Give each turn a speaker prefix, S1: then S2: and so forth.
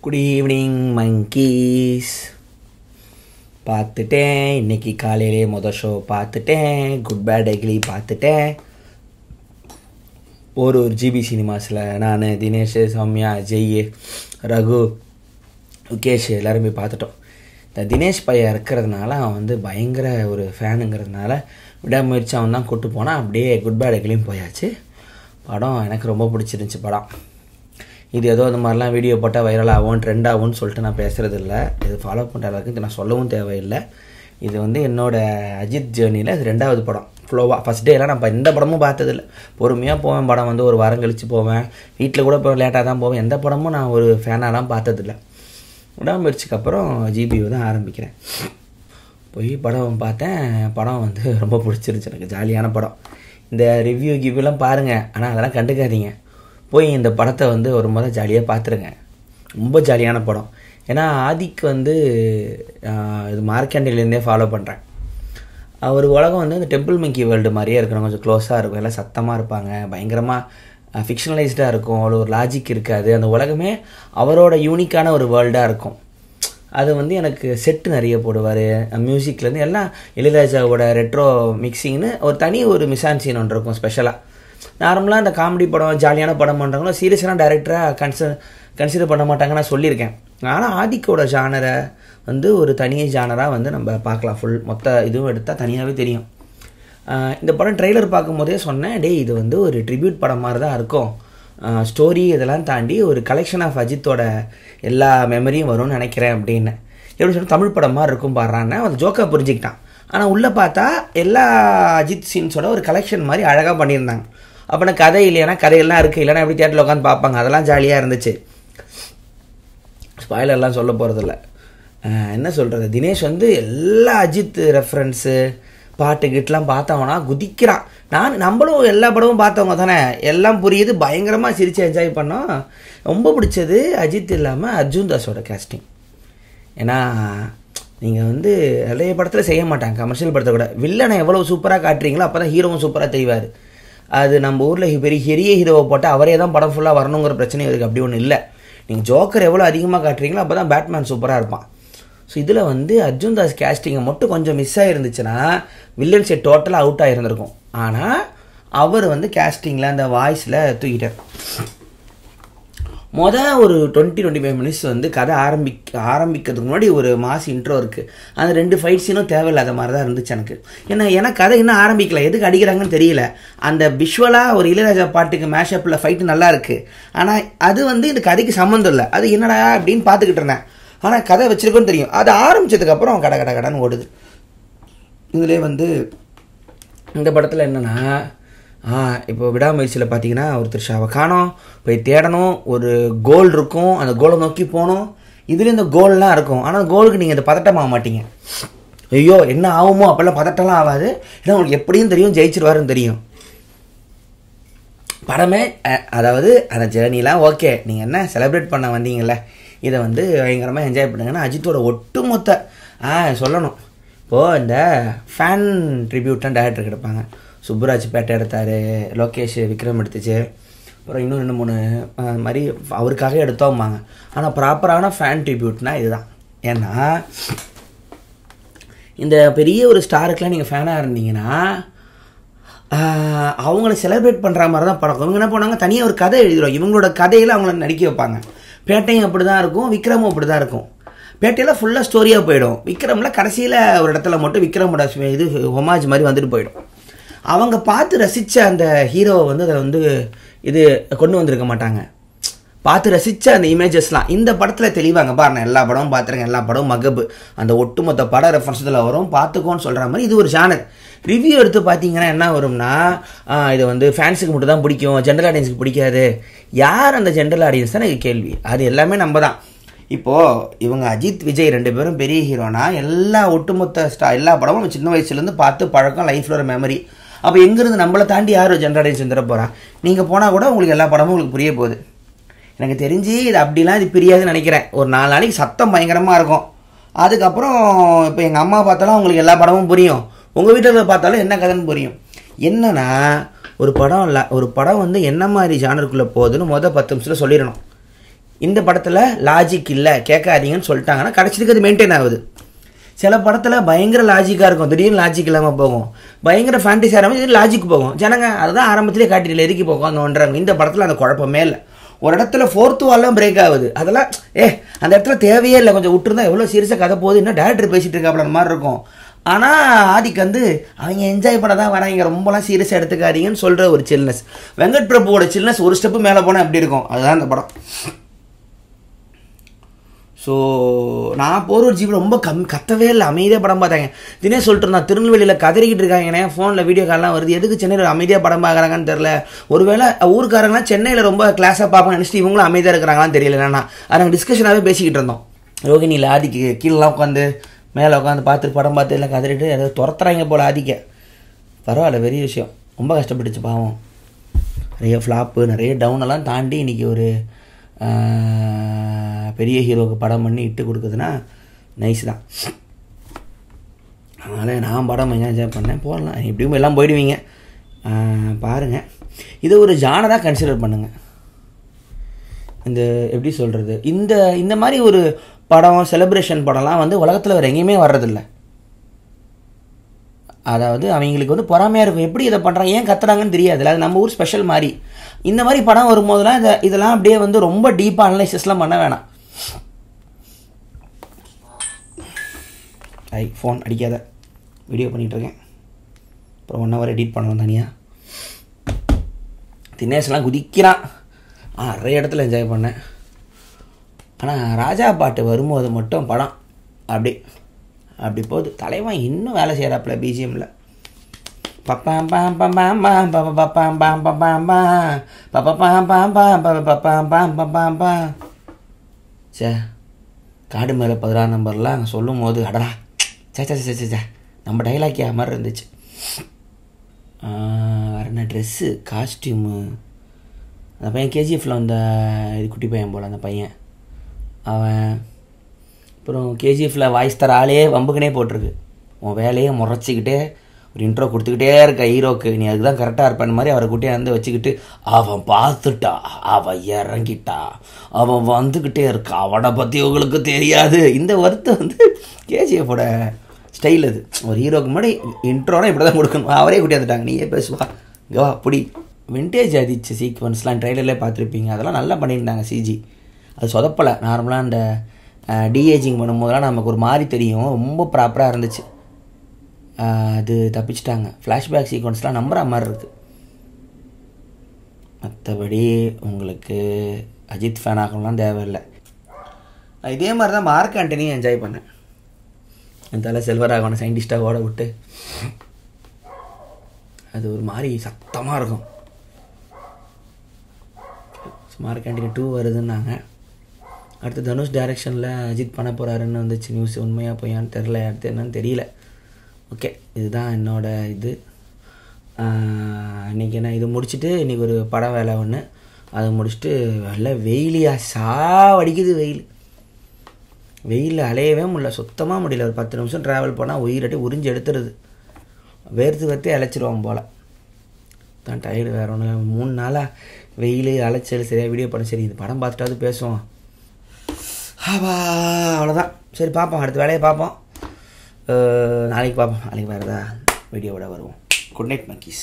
S1: Good evening monkeys. பார்த்துட்டேன், இன்றைக்கி காலையிலே மொதல் ஷோ பார்த்துட்டேன். குட் பேட் அக்லி பார்த்துட்டேன். ஒரு ஜிபி சினிமாஸில் நான், தினேஷ், சௌமியா, ஜெய், ரகு, முகேஷ் எல்லோரும் போய் பார்த்துட்டோம். இந்த தினேஷ் பையன் இருக்கிறதுனால அவன் வந்து பயங்கர ஒரு ஃபேனுங்கிறதுனால விடாமுயற்சி அவன் தான் கூப்பிட்டு போனால் அப்படியே குட் பேட் அக்லியும் போயாச்சு. படம் எனக்கு ரொம்ப பிடிச்சிருந்துச்சி. படம் இது ஏதோ இந்த மாதிரிலாம் வீடியோ போட்டால் வைரல் ஆகும், ட்ரெண்ட் ஆகும்னு சொல்லிட்டு நான் பேசுகிறது இல்லை. இது ஃபாலோ பண்ணுற அளவுக்கு நான் சொல்லவும் தேவையில்லை. இது வந்து என்னோடய அஜித் ஜேர்னியில் இது 2வது படம். ஃப்ளோவாக ஃபஸ்ட் டேலாம் நான் எந்த படமும் பார்த்ததில்லை. பொறுமையாக போவேன், படம் வந்து ஒரு வாரம் கழித்து போவேன், வீட்டில் கூட இப்போ லேட்டாக தான் போவேன். எந்த படமும் நான் ஒரு ஃபேனாலாம் பார்த்ததில்லை. விடாமுயற்சிக்கு அப்புறம் ஜிபிஓ தான் ஆரம்பிக்கிறேன். போய் படம் பார்த்தேன். படம் வந்து ரொம்ப பிடிச்சிருச்சு எனக்கு. ஜாலியான படம். இந்த ரிவ்யூ கிவ்யூலாம் பாருங்கள், ஆனால் அதெல்லாம் கண்டுக்காதீங்க. போய் இந்த படத்தை வந்து ஒரு முறை ஜாலியாக பார்த்துருங்க. ரொம்ப ஜாலியான படம். ஏன்னா ஆதிக்கு வந்து இது மார்க்கண்டிலேருந்தே ஃபாலோ பண்ணுறேன். அவர் உலகம் வந்து இந்த டெம்பிள் மங்கி வேர்ல்டு மாதிரியே இருக்கணும். கொஞ்சம் க்ளோஸாக இருக்கும், எல்லாம் சத்தமாக இருப்பாங்க, பயங்கரமாக ஃபிக்ஷனலைஸ்டாக இருக்கும், அவ்வளோ ஒரு லாஜிக் இருக்காது. அந்த உலகமே அவரோட யூனிக்கான ஒரு வேர்ல்டாக இருக்கும். அது வந்து எனக்கு செட்டு நிறைய போடுவார். மியூசிக்லேருந்து எல்லாம் இளையராஜாவோட ரெட்ரோ மிக்சிங்னு ஒரு தனி ஒரு மிசான்சீன் ஒன்று இருக்கும் ஸ்பெஷலாக. நார்மலாக இந்த காமெடி படம் ஜாலியான படம் பண்ணுறாங்களோ சீரியஸான டைரக்டராக கன்சிடர் பண்ண மாட்டாங்க, நான் சொல்லியிருக்கேன். ஆனால் ஆதிக்கோட ஜானரை வந்து ஒரு தனி ஜானராக வந்து நம்ம பார்க்கலாம். மொத்த இதுவும் எடுத்தால் தனியாகவே தெரியும். இந்த படம் ட்ரெய்லர் பார்க்கும்போதே சொன்னேன், டே இது வந்து ஒரு ட்ரிபியூட் படம் மாதிரி தான் இருக்கும். ஸ்டோரி இதெல்லாம் தாண்டி ஒரு கலெக்ஷன் ஆஃப் அஜித்தோட எல்லா மெமரியும் வரும்னு நினைக்கிறேன் அப்படின்னு. எப்படி சொன்னால் தமிழ் படம் மாதிரி இருக்கும் பாடுறான்னு அவன் ஜோக்காக புரிஞ்சுக்கிட்டான். ஆனால் உள்ளே பார்த்தா எல்லா அஜித் சீன்ஸோட ஒரு கலெக்ஷன் மாதிரி அழகாக பண்ணியிருந்தாங்க. அப்போனா கதை இல்லையானா கதையெல்லாம் இருக்குது, இல்லைனா எப்படி தியேட்டரில் உட்காந்து பார்ப்பாங்க. அதெல்லாம் ஜாலியாக இருந்துச்சு. ஸ்பாய்லர்லாம் சொல்ல போகிறதில்ல. என்ன சொல்கிறது, தினேஷ் வந்து எல்லா அஜித் ரெஃபரன்ஸு பாட்டு கிட்டலாம் பார்த்தவனா குதிக்கிறான். நம்மளும் எல்லா படமும் பார்த்தவங்க தானே, எல்லாம் புரியுது. பயங்கரமாக சிரித்து என்ஜாய் பண்ணோம். ரொம்ப பிடிச்சது அஜித் இல்லாமல் அர்ஜுன் தாஸோட கேஸ்டிங். ஏன்னா நீங்கள் வந்து நிறைய படத்தில் செய்ய மாட்டாங்க, கமர்ஷியல் படத்தை கூட. வில்லனை எவ்வளோ சூப்பராக காட்டுறீங்களோ அப்போ தான் ஹீரோவும் சூப்பராக தெரிவார். அது நம்ம ஊரில் பெரிய ஹீரோவை போட்டால் அவரே தான் படம் ஃபுல்லாக வரணுங்கிற பிரச்சனை இருக்குது. அப்படி ஒன்றும் இல்லை. நீங்கள் ஜோக்கர் எவ்வளோ அதிகமாக காட்டுறீங்களோ அப்போ தான் பேட்மேன் சூப்பராக இருப்பான். ஸோ இதில் வந்து அர்ஜுன் தாஸ் கேஸ்டிங்கை மட்டும் கொஞ்சம் மிஸ் ஆகிருந்துச்சுன்னா வில்லன் செட் டோட்டலாக அவுட் ஆகிருந்திருக்கும். ஆனால் அவர் வந்து கேஸ்டிங்கில் அந்த வாய்ஸில் தூக்கிட்டார். ஒரு 20-25 மினிட்ஸ் வந்து கதை ஆரம்பிக்கிறதுக்கு முன்னாடி ஒரு மாஸ் இன்ட்ரோ இருக்குது. அந்த 2 ஃபைட் சீனும் தேவையில்லாத மாதிரி தான் இருந்துச்சு எனக்கு. ஏன்னா கதை இன்னும் ஆரம்பிக்கல, எதுக்கு அடிக்கிறாங்கன்னு தெரியல. அந்த விஷுவலாக ஒரு இளையராஜா பாட்டுக்கு மேஷப்பில் ஃபைட்டு நல்லா இருக்குது, ஆனால் அது வந்து இந்த கதைக்கு சம்மந்தம் இல்லை. அது என்னடா அப்படின்னு பார்த்துக்கிட்டு இருந்தேன். ஆனால் கதை வச்சிருக்கோன்னு தெரியும். அது ஆரம்பித்ததுக்கப்புறம் கடைன்னு ஓடுது. இதிலே வந்து இந்த படத்தில் என்னென்னா, இப்போ விடாமுயற்சியில் பார்த்தீங்கன்னா ஒருத்தர் ஷாவை காணோம், போய் தேடணும், ஒரு கோல் இருக்கும், அந்த கோலை நோக்கி போகணும். இதுலேயும் இந்த கோல்லாம் இருக்கும். ஆனால் கோலுக்கு நீங்கள் இந்த பதட்டமாக மாட்டீங்க. ஐயோ என்ன ஆகுமோ, அப்போல்லாம் பதட்டம்லாம் ஆகாது. ஏன்னா உங்களுக்கு எப்படியும் தெரியும் ஜெயிச்சிருவாருன்னு தெரியும். படமே அதாவது அந்த ஜேர்னிலாம் ஓகே, நீங்கள் என்ன செலிப்ரேட் பண்ண வந்தீங்கல்ல, இதை வந்து பயங்கரமாக என்ஜாய் பண்ணுங்கன்னா அஜித்தோட ஒட்டுமொத்த சொல்லணும். இப்போது இந்த ஃபேன் ட்ரிபியூட்லாம் டேரக்டர் கிடைப்பாங்க. சுப்புராஜ் பேட்டை எடுத்தார், லோகேஷ் விக்ரம் எடுத்துச்சு, அப்புறம் இன்னும் 2-3 மாதிரி அவருக்காக எடுத்தோம்பாங்க. ஆனால் ப்ராப்பரான ஃபேன் ட்ரிபியூட்னால் இதுதான். ஏன்னா இந்த பெரிய ஒரு ஸ்டாருக்கெலாம் நீங்கள் ஃபேனாக இருந்தீங்கன்னா அவங்கள செலிப்ரேட் பண்ணுற மாதிரி தான் படம். இவங்க என்ன பண்ணாங்க, தனியாக ஒரு கதை எழுதிடுவாங்க. இவங்களோட கதையில் அவங்கள நடிக்க வைப்பாங்க. பேட்டையும் அப்படி தான் இருக்கும், விக்ரமும் அப்படி தான் இருக்கும். பேட்டையில் ஃபுல்லாக ஸ்டோரியாக போயிடும். விக்ரமில் கடைசியில் ஒரு இடத்துல மட்டும் விக்ரமோட இது ஹொமாஜ் மாதிரி வந்துட்டு போயிடும். அவங்க பார்த்து ரசித்த அந்த ஹீரோவை வந்து அதை வந்து இது கொண்டு வந்திருக்க மாட்டாங்க. பார்த்து ரசித்த அந்த இமேஜஸ்லாம் இந்த படத்தில் தெளிவாங்க. பாருங்க, எல்லா படமும் பார்த்துருங்க, எல்லா படமும் மகபு, அந்த ஒட்டுமொத்த பட ரெஃபரன்ஸ் இதில் வரும், பார்த்துக்கோன்னு சொல்கிற மாதிரி. இது ஒரு ஜானர். ரிவ்யூ எடுத்து பார்த்தீங்கன்னா என்ன வரும்னா, இது வந்து ஃபேன்ஸுக்கு மட்டும் தான் பிடிக்கும், ஜென்ரல் ஆடியன்ஸுக்கு பிடிக்காது. யார் அந்த ஜென்ரல் ஆடியன்ஸ் தான் எனக்கு கேள்வி. அது எல்லாமே நம்ம தான். இப்போது இவங்க அஜித் விஜய் 2 பேரும் பெரிய ஹீரோனா எல்லா ஒட்டுமொத்த எல்லா படமும் சின்ன வயசுலேருந்து பார்த்து பழக்கம், லைஃப்பில் ஒரு மெமரி. அப்போ எங்கேருந்து நம்மளை தாண்டி யார் ஜென்ரல் ஆடியன்ஸ் வந்துட போகிறா? நீங்கள் போனால் கூட உங்களுக்கு எல்லா படமும் உங்களுக்கு புரிய போகுது. எனக்கு தெரிஞ்சு இது அப்படிலாம் இது பிரியாதுன்னு நினைக்கிறேன். ஒரு 4 நாளைக்கு சத்தம் பயங்கரமாக இருக்கும். அதுக்கப்புறம் இப்போ எங்கள் அம்மா பார்த்தாலும் உங்களுக்கு எல்லா படமும் புரியும், உங்கள் வீட்டில் பார்த்தாலும் என்ன கதைன்னு புரியும். என்னன்னா ஒரு படம் வந்து என்ன மாதிரி ஜானருக்குள்ளே போகுதுன்னு 10 நிமிஷத்தில் சொல்லிடணும். இந்த படத்தில் லாஜிக் இல்லை கேட்காதீங்கன்னு சொல்லிட்டாங்கன்னா கடைசிக்கு அது மெயின்டைன் ஆகுது. சில படத்தில் பயங்கர லாஜிக்காக இருக்கும், திடீர்னு லாஜிக் இல்லாமல் போகும். பயங்கர ஃபேண்டஸி ஆரம்பிச்சு லாஜிக் போகும். ஜனங்க அதுதான் ஆரம்பத்திலே காட்டிடல எதுக்கி போகும் அந்தோன்றாங்க. இந்த படத்தில் அந்த குழப்பமே இல்லை. ஒரு இடத்துல 4th வால்லாம் பிரேக் ஆகுது. அதெல்லாம் அந்த இடத்துல தேவையே இல்லை, கொஞ்சம் விட்டுருந்தா எவ்வளோ சீரியஸாக கதை போகுது, இன்னும் டேரக்டர் பேசிகிட்டு இருக்காப்புல மாதிரி இருக்கும். ஆனால் ஆதிக்கு வந்து அவங்க என்ஜாய் பண்ண தான் வராங்க, ரொம்பலாம் சீரியஸாக எடுத்துக்காதீங்கன்னு சொல்கிற ஒரு சில்னஸ். வெங்கட் பிரபுவோட சில்னஸ் ஒரு ஸ்டெப்பு மேலே போனால் எப்படி இருக்கும், அதுதான் இந்த படம். ஸோ நான் போகிற ஒரு ஜீவன் ரொம்ப கத்தவே இல்லை, அமைதியாக படம் பார்த்தாங்க. தினேஷ் சொல்லிட்டு இருந்தான் திருநெல்வேலியில் கதறிக்கிட்டு இருக்காங்கண்ணே, ஃபோனில் வீடியோ கால்லாம் வருது, எதுக்கு சென்னையில் அமைதியாக படம் பார்க்குறாங்கன்னு தெரில. ஒருவேளை ஊருக்காரங்களாம் சென்னையில் ரொம்ப கிளாஸாக பார்ப்பாங்க நினச்சிட்டு இவங்களும் அமைதியாக இருக்கிறாங்களான்னு தெரியல. என்னன்னா நாங்கள் டிஸ்கஷனாகவே பேசிக்கிட்டு இருந்தோம். ரோகிணியில் ஆதிக்கு கீழெலாம் உட்காந்து மேலே உட்காந்து பார்த்துட்டு படம் பார்த்து எல்லாம் கதறிட்டு ஏதாவது துரத்துறாங்க போல் ஆதிக்க. பரவாயில்ல, பெரிய விஷயம். ரொம்ப கஷ்டப்பட்டுச்சு பாவம். நிறைய ஃப்ளாப்பு நிறைய டவுனெல்லாம் தாண்டி இன்றைக்கி ஒரு பெரிய ஹீரோவுக்கு படம் பண்ணி இட்டு கொடுக்குதுன்னா நைஸ் தான். அதனால் நான் படம் என்ஜாய் பண்ணேன். போடலாம், எப்படியும் எல்லாம் போயிடுவீங்க பாருங்கள். இதை ஒரு ஜானராக கன்சிடர் பண்ணுங்கள். இந்த எப்படி சொல்கிறது, இந்த மாதிரி ஒரு படம் செலிப்ரேஷன் படம்லாம் வந்து உலகத்தில் வேறு எங்கேயுமே வர்றதில்ல. அதாவது அவங்களுக்கு வந்து பொறாமையாக இருக்கும், எப்படி இதை பண்ணுறாங்க ஏன் கத்துறாங்கன்னு தெரியாது. அது நம்ம ஊர் ஸ்பெஷல் மாதிரி. இந்த மாதிரி படம் வரும்போதெல்லாம் இதெல்லாம் அப்படியே வந்து ரொம்ப டீப்பாக அனலைசிஸ்லாம் பண்ண வேணாம். ஃபோன் அடிக்காத, வீடியோ பண்ணிகிட்ருக்கேன், அப்புறம் 1 hour எடிட் பண்ணணும் தனியாக. தினேஷ்லாம் குதிக்கிறான், நிறைய இடத்துல என்ஜாய் பண்ணேன். ஆனால் ராஜா பாட்டு வரும்போது மட்டும் படம் அப்படி போகுது. தலைவன் இன்னும் வேலை செய்கிறாப்புல பிஜிஎம்மில். பப்பாம் பாம் பாம் பாம் பாம் பாம் பப்பாம் பாம் பாம் பாம் பாம் பப்பாம் பாம் பாம் பாம் பப்பாம் பாம் பாம் பாம் பாம். சே, காடு மேலே 16 நம்பர்லாம் அங்கே சொல்லும் போது அடடா சே சே சே சே நம்ம டைலாக்கியா மாதிரி இருந்துச்சு. வேறு என்ன ட்ரெஸ்ஸு காஸ்டியூமு. அந்த பையன் கேஜிஎஃப்பில் வந்த இது குட்டி பையன் போல் அந்த பையன் அவன். அப்புறம் கேஜிஎஃப்பில் வாய்ஸ் தர ஆளே வம்புக்குனே போட்டிருக்கு. உன் வேலையை முறைச்சிக்கிட்டே ஒரு இன்ட்ரோ கொடுத்துக்கிட்டே இருக்க ஹீரோக்கு, நீ அதுக்கு தான் கரெக்டாக இருப்பான மாதிரி அவரை குட்டியாக வந்து வச்சுக்கிட்டு அவன் பார்த்துட்டா, அவன் இறங்கிட்டா, அவன் வந்துக்கிட்டே இருக்கா, அவனை பற்றி உங்களுக்கு தெரியாது. இந்த வருத்தம் வந்து கேஜிஎஃபோட ஸ்டைல். அது ஒரு ஹீரோக்கு முன்னாடி இன்ட்ரோனா இப்படி தான் கொடுக்கணும். அவரே குட்டியாந்துட்டாங்க, நீயே பேசுவா கவா அப்படி. விண்டேஜ் ஆதிச்சு சீக்வன்ஸ்லாம் ட்ரெய்லர்லேயே பார்த்துருப்பீங்க, அதெல்லாம் நல்லா பண்ணியிருந்தாங்க. சிஜி அது சொதப்பலை. நார்மலாக அந்த டிஏஜிங் பண்ணும்போதெல்லாம் நமக்கு ஒரு மாதிரி தெரியும், ரொம்ப ப்ராப்பராக இருந்துச்சு. அது தப்பிச்சிட்டாங்க. ஃப்ளாஷ்பேக் சீக்வன்ஸ்லாம் நம்புகிற மாதிரி இருக்குது. மற்றபடி உங்களுக்கு அஜித் ஃபேன் ஆகணும்லாம் தேவையில்லை. இதே மாதிரி தான் மார்க் ஆண்டனியும் என்ஜாய் பண்ணேன். அதனால் செல்வராகவனை சயின்டிஸ்டாக ஓட விட்டு அது ஒரு மாதிரி சத்தமாக இருக்கும். Mark Antony 2 வருதுன்னாங்க. அடுத்து தனுஷ் டைரக்ஷனில் அஜித் பண்ண போகிறாருன்னு வந்துச்சு நியூஸ். உண்மையாக போயான்னு தெரில, அடுத்து என்னன்னு தெரியல. ஓகே, இதுதான் என்னோட இது. இன்றைக்கி என்ன இது முடிச்சுட்டு இன்றைக்கி ஒரு படம் வேலை ஒன்று, அதை முடிச்சுட்டு நல்ல வெயிலியா சாவடிக்குது. வெயிலில் அலையவே முடியல, சுத்தமாக முடியல. ஒரு 10 நிமிஷம் ட்ராவல் பண்ணால் உயிரட்டி உறிஞ்சி எடுத்துருது. வேர்த்து அழைச்சிருவோம் போல் தான். டயர்டு வேறு ஒன்று. 3 நாளாக வெயில் அலைச்சல் சரியாக வீடியோ பண்ண. சரி இந்த படம் பார்த்துட்டாவது பேசுவோம். அவ்வளோதான். சரி பார்ப்போம், அடுத்த வேலையை பார்ப்போம். நாளைக்கு பார்ப்போம். நாளைக்கு வேறு ஏதாவது வீடியோவோட வருவோம். Good night மக்கீஸ்.